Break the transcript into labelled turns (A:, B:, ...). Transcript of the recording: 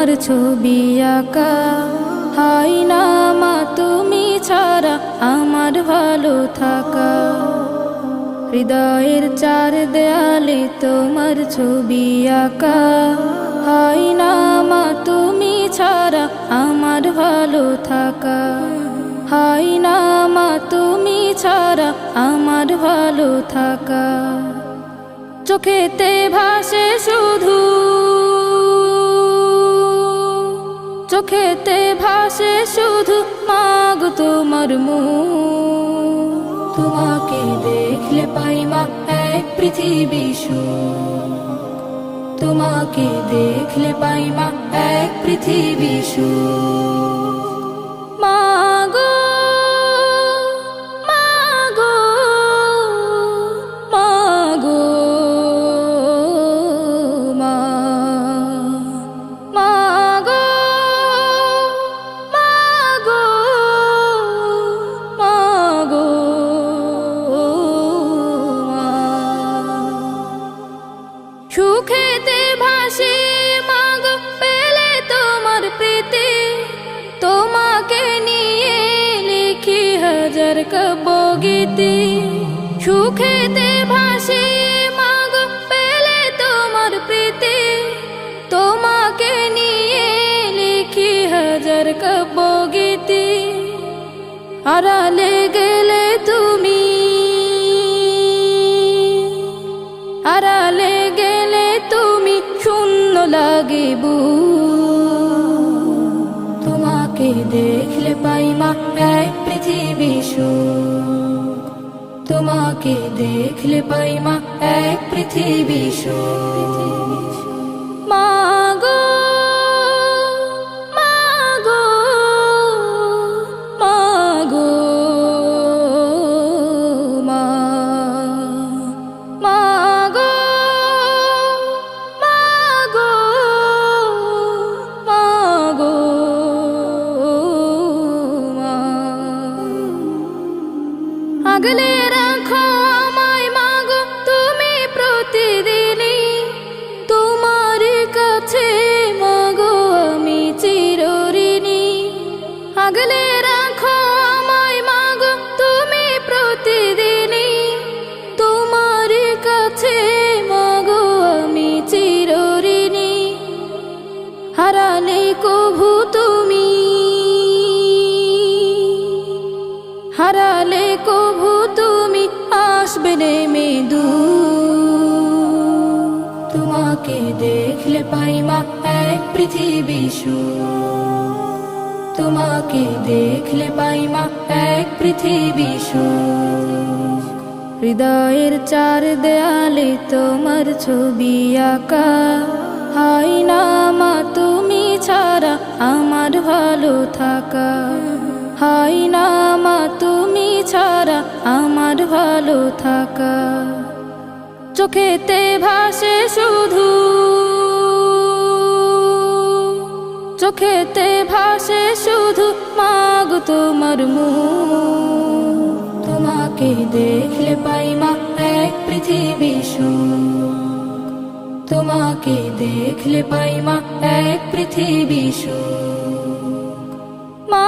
A: তোমার ছবি আঁকা, হয় না মা তুমি ছাড়া আমার ভালো থাকা। হৃদয়ের চার দেয়ালে তোমার ছবি আঁকা, হয় না মা তুমি ছাড়া আমার ভালো থাকা। হয় না মা তুমি ছাড়া আমার ভালো থাকা। চোখেতে ভাসে শুধু, চোখেতে ভাসে শুধু মাগো তোমার মুখ। তোমাকে দেখলে পাই মা এক পৃথিবী সুখ। তোমাকে দেখলে পাই মা এক পৃথিবী সুখ। মাগো মাগো মাগো মা, মাগো মাগো মাগো মা। সুখেতে ভাসি মাগো পেলে তোমার প্রীতি, তোমাকে নিয়ে লিখি হাজার কাব্যগীতি। সুখেতে ভাসি মাগো পেলে তোমার প্রীতি, তোমাকে নিয়ে লিখি হাজার কাব্যগীতি। আড়ালে গেলে তুমি, আড়ালে গেলে তুমি শূন্য লাগে বুক। তোমাকে দেখলে পাই মা এক পৃথিবী সুখ। তোমাকে দেখলে পাই মা এক পৃথিবী সুখ। মাগো মাগো মাগো মা, মাগো মাগো মাগো মা। আগলে রাখো আমায় মাগো তুমি প্রতিদিনই, তোমার কাছে মাগো আমি চিরঋণী। আগলে রাখো আমায় মাগো তুমি প্রতিদিনই, তোমার কাছে মাগো আমি চিরঋণী। হারালে কভু তুমি, হারালে কভু তুমি আসবে নেমে দূর। তোমাকে দেখলে পাই মা এক পৃথিবী সুখ। তোমাকে দেখলে পাই মা এক পৃথিবী সুখ। হৃদয়ের চার দেয়ালে তোমার ছবি আঁকা, হয় না মা তুমি ছাড়া আমার ভালো থাকা। হয় না মা তুমি ছাড়া আমার ভালো থাকা। চোখেতে ভাসে শুধু, চোখেতে ভাসে শুধু মাগো তোমার মুখ। তোমাকে দেখলে পাই মা এক পৃথিবী সুখ। তোমাকে দেখলে পাই মা এক পৃথিবী সুখ। মা